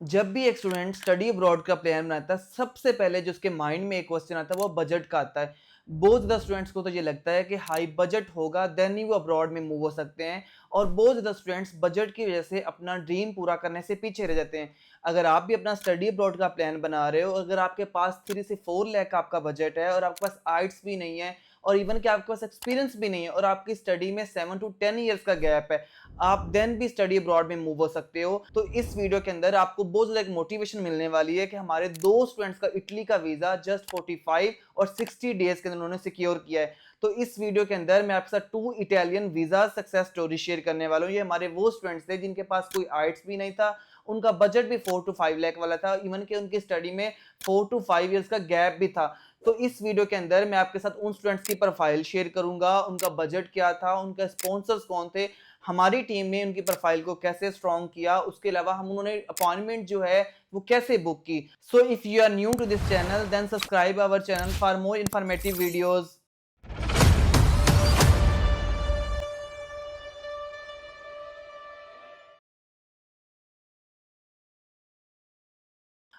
जब भी एक स्टूडेंट स्टडी अब्रॉड का प्लान बनाता है, सबसे पहले जो उसके माइंड में एक क्वेश्चन आता है वो बजट का आता है। बहुत ज़्यादा स्टूडेंट्स को तो ये लगता है कि हाई बजट होगा देन ही वो अब्रॉड में मूव हो सकते हैं, और बहुत ज़्यादा स्टूडेंट्स बजट की वजह से अपना ड्रीम पूरा करने से पीछे रह जाते हैं। अगर आप भी अपना स्टडी अब्रॉड का प्लान बना रहे हो, अगर आपके पास 3 से 4 लाख का आपका बजट है और आपके पास आइट्स भी नहीं है और इवन कि आपके पास एक्सपीरियंस भी नहीं है और आपकी स्टडी में 7 टू 10 ईयर्स का गैप है, आप देन भी स्टडी अब्रॉड में मूव हो सकते हो। तो इस वीडियो के अंदर आपको बहुत ज़्यादा एक मोटिवेशन मिलने वाली है कि हमारे 2 स्टूडेंट्स का इटली का वीज़ा जस्ट 45 और 60 डेज़ के अंदर उन्होंने सिक्योर किया है। तो इस वीडियो के अंदर मैं आपके साथ 2 Italian visa success story share करने वाला हूँ। ये हमारे वो स्टूडेंट्स थे जिनके पास कोई आइट्स भी नहीं था, उनका बजट भी 4 टू 5 लाख वाला था, इवन कि उनकी स्टडी में 4 टू 5 ईयर्स का गैप भी था। तो इस वीडियो के अंदर मैं आपके साथ उन स्टूडेंट्स की प्रोफाइल शेयर करूंगा, उनका बजट क्या था, उनके स्पॉन्सर्स कौन थे, हमारी टीम ने उनकी प्रोफाइल को कैसे स्ट्रॉन्ग किया, उसके अलावा हम उन्होंने अपॉइंटमेंट जो है वो कैसे बुक की। So if you are new to this channel then subscribe our channel for more informative videos.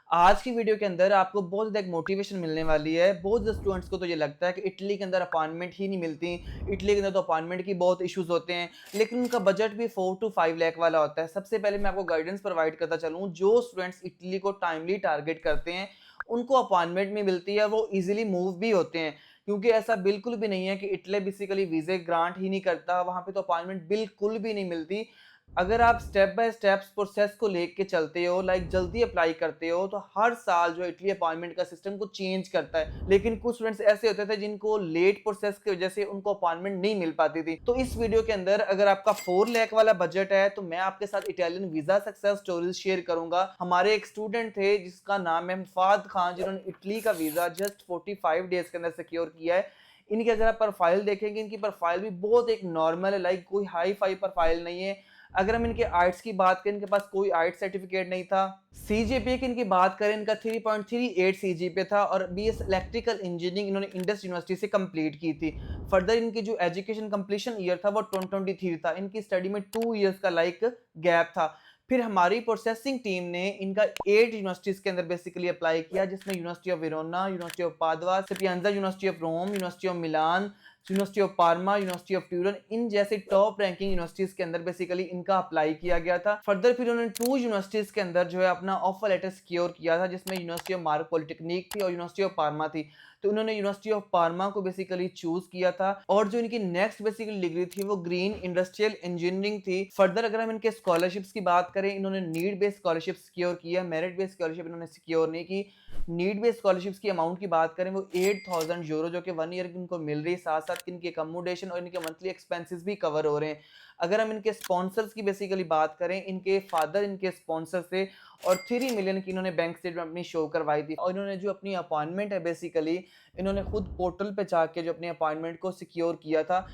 आज की वीडियो के अंदर आपको बहुत ज़्यादा एक मोटिवेशन मिलने वाली है। बहुत ज़्यादा स्टूडेंट्स को तो ये लगता है कि इटली के अंदर अपॉइंटमेंट ही नहीं मिलती, इटली के अंदर तो अपॉइंटमेंट की बहुत इश्यूज़ होते हैं, लेकिन उनका बजट भी 4 टू 5 लाख वाला होता है। सबसे पहले मैं आपको गाइडेंस प्रोवाइड करता चलूँ, जो स्टूडेंट्स इटली को टाइमली टारगेट करते हैं, उनको अपॉइंटमेंट भी मिलती है, वो ईज़िली मूव भी होते हैं। क्योंकि ऐसा बिल्कुल भी नहीं है कि इटली बेसिकली वीज़े ग्रांट ही नहीं करता, वहाँ पे तो अपॉइंटमेंट बिल्कुल भी नहीं मिलती। अगर आप स्टेप बाय स्टेप्स प्रोसेस को लेके चलते हो, लाइक जल्दी अप्लाई करते हो, तो हर साल जो इटली अपॉइंटमेंट का सिस्टम को चेंज करता है। लेकिन कुछ स्टूडेंट्स ऐसे होते थे जिनको लेट प्रोसेस की वजह से उनको अपॉइंटमेंट नहीं मिल पाती थी। तो इस वीडियो के अंदर अगर आपका 4 लाख वाला बजट है तो मैं आपके साथ Italian visa success stories share करूंगा। हमारे एक स्टूडेंट थे जिसका नाम है फवाद खान, जिन्होंने इटली का वीजा जस्ट 45 डेज के अंदर सिक्योर किया है। इनकी अगर आप प्रोफाइल देखेंगे, इनकी प्रोफाइल भी बहुत एक नॉर्मल है, लाइक कोई हाई फाई प्रोफाइल नहीं है। अगर हम इनके आर्ट्स की बात करें, इनके पास कोई आर्ट्स सर्टिफिकेट नहीं था। सीजीपीए की इनकी बात करें, इनका 3.38 सीजीपीए था और बीएस इलेक्ट्रिकल इंजीनियरिंग इन्होंने इंडस यूनिवर्सिटी से कंप्लीट की थी। फर्दर इनकी जो एजुकेशन कंप्लीशन ईयर था वो 2023 था। इनकी स्टडी में 2 इयर्स का लाइक गैप था। फिर हमारी प्रोसेसिंग टीम ने इनका 8 यूनिवर्सिटीज के अंदर बेसिकली अप्लाई किया, जिसमें University of Verona, University of Padova, Sapienza, University of Rome, University of Milan, University of Parma, University of Turin, इन जैसे टॉप रैंकिंग यूनिवर्सिटीज के अंदर बेसिकली इनका अप्लाई किया गया था। फर्दर फिर उन्होंने 2 यूनिवर्सिटीज के अंदर जो है अपना ऑफर लेटर सिक्योर किया था, जिसमें यूनिवर्सिटी ऑफ मार्क पॉलिटेक्निक थी और यूनिवर्सिटी ऑफ पार्मा थी। तो उन्होंने यूनिवर्सिटी ऑफ पार्मा को बेसिकली चूज किया था और जो इनकी नेक्स्ट बेसिकली डिग्री थी वो ग्रीन इंडस्ट्रियल इंजीनियरिंग थी। फर्दर अगर हम इनके स्कॉलरशिप्स की बात करें, इन्होंने नीड बेस्ड स्कॉलरशिप सिक्योर किया, मेरिट बेस्ड स्कॉलरशिप इन्होंने सिक्योर नहीं की। नीड बेस्ड स्कॉलरशिप्स की अमाउंट की बात करें वो 8000 यूरो जो कि 1 ईयर की इनको मिल रही है, साथ साथ इनकी अकोमोडेशन और इनके मंथली एक्सपेंसेस भी कवर हो रहे हैं। अगर हम इनके स्पॉन्सर्स की बेसिकली बात करें, इनके फादर इनके स्पॉन्सर थे और 3 मिलियन की इन्होंने बैंक स्टेटमेंट अपनी शो करवाई थी। और इन्होंने जो अपनी अपॉइंटमेंट है बेसिकली इन्होंने खुद पोर्टल पे जाके जो अपनी अपॉइंटमेंट को सिक्योर किया था।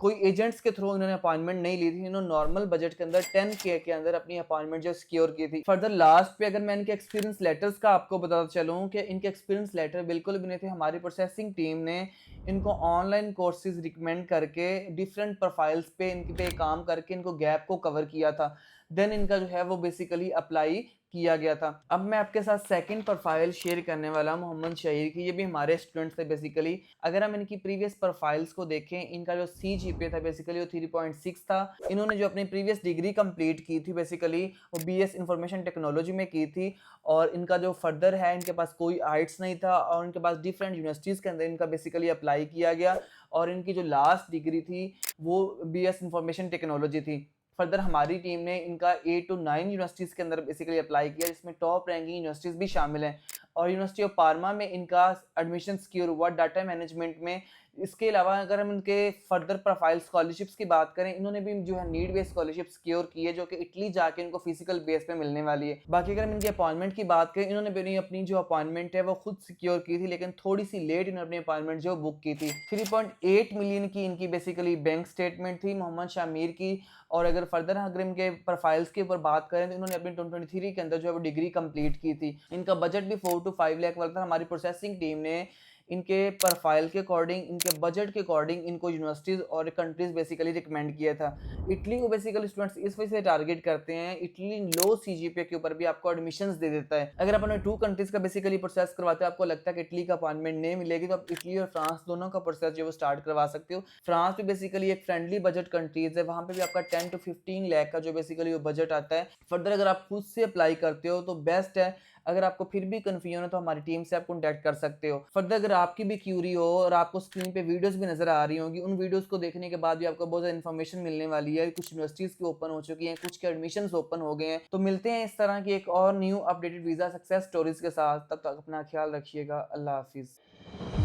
कोई एजेंट्स के थ्रू इन्होंने अपॉइंटमेंट नहीं ली थी, इन्होंने नॉर्मल बजट के अंदर 10K के अंदर अपनी अपॉइंटमेंट जो सिक्योर की थी। फर्दर लास्ट पे अगर मैं इनके एक्सपीरियंस लेटर्स का आपको बताता चलूँ कि इनके एक्सपीरियंस लेटर बिल्कुल भी नहीं थे। हमारी प्रोसेसिंग टीम ने इनको ऑनलाइन कोर्सेज रिकमेंड करके डिफरेंट प्रोफाइल्स पे इनके पे काम करके इनको गैप को कवर किया था। देन इनका जो है वो बेसिकली अप्लाई किया गया था। अब मैं आपके साथ सेकंड प्रोफाइल शेयर करने वाला हूं मोहम्मद शहीर की। ये भी हमारे स्टूडेंट्स थे बेसिकली। अगर हम इनकी प्रीवियस प्रोफाइल्स को देखें, इनका जो सीजीपीए था बेसिकली वो 3.6 था। इन्होंने जो अपनी प्रीवियस डिग्री कंप्लीट की थी बेसिकली वो बीएस इंफॉर्मेशन टेक्नोलॉजी में की थी। और इनका जो फर्दर है, इनके पास कोई आइट्स नहीं था और इनके पास डिफरेंट यूनिवर्सिटीज़ के अंदर इनका बेसिकली अप्लाई किया गया। और इनकी जो लास्ट डिग्री थी वो बीएस इंफॉर्मेशन टेक्नोलॉजी थी। फर्दर हमारी टीम ने इनका 8 टू 9 यूनिवर्सिटीज़ के अंदर बेसिकली अप्लाई किया, जिसमें टॉप रैंकिंग यूनिवर्सिटीज़ भी शामिल हैं। और यूनिवर्सिटी ऑफ पार्मा में इनका एडमिशन सिक्योर हुआ डाटा मैनेजमेंट में। इसके अलावा अगर हम इनके फर्दर प्रोफाइल स्कॉलरशिप्स की बात करें, इन्होंने भी जो है नीड बेस्ड स्कॉलरशिप सिक्योर की है, जो कि इटली जाके इनको फिजिकल बेस पे मिलने वाली है। बाकी अगर हम इनकी अपॉइंटमेंट की बात करें, इन्होंने भी अपनी जो अपॉइंटमेंट है वो खुद सिक्योर की थी, लेकिन थोड़ी सी लेट इन्होंने अपनी अपॉइंटमेंट जो बुक की थी। 3.8 मिलियन की इनकी बेसिकली बैंक स्टेटमेंट थी मोहम्मद शामिर की। और अगर फर्दर अगर इनके प्रोफाइल्स के ऊपर बात करें तो इन्होंने अपनी 2023 के अंदर जो है वो डिग्री कंप्लीट की थी। इनका बजट भी 4 टू 5 लाख वाला था। हमारी प्रोसेसिंग टीम ने इनके प्रोफाइल के अकॉर्डिंग, इनके बजट के अकॉर्डिंग इनको यूनिवर्सिटीज़ और कंट्रीज़ बेसिकली रिकमेंड किया था। इटली को बेसिकली स्टूडेंट्स इस वजह से टारगेट करते हैं, इटली लो सीजीपीए के ऊपर भी आपको एडमिशंस दे देता है। अगर आप अपने 2 कंट्रीज़ का बेसिकली प्रोसेस करवाते हो, आपको लगता है कि इटली का अपॉइंटमेंट नहीं मिलेगी, तो आप इटली और फ्रांस दोनों का प्रोसेस जो है वो स्टार्ट करवा सकते हो। फ्रांस भी बेसिकली एक फ्रेंडली बजट कंट्रीज़ है, वहाँ पे भी आपका 10 टू 15 लाख का जो बेसिकली वो बजट आता है। फर्दर अगर आप खुद से अप्लाई करते हो तो बेस्ट है। अगर आपको फिर भी कन्फ्यूजन है तो हमारी टीम से आप कॉन्टैक्ट कर सकते हो। फर्दर अगर आपकी भी क्यूरी हो और आपको स्क्रीन पे वीडियोस भी नज़र आ रही होंगी, उन वीडियोस को देखने के बाद भी आपको बहुत ज़्यादा इन्फॉर्मेशन मिलने वाली है। कुछ यूनिवर्सिटीज़ की ओपन हो चुकी हैं, कुछ के एडमिशन्स ओपन हो गए हैं। तो मिलते हैं इस तरह की एक और new updated visa success stories के साथ। तब तक अपना ख्याल रखिएगा। अल्लाह हाफ़िज़।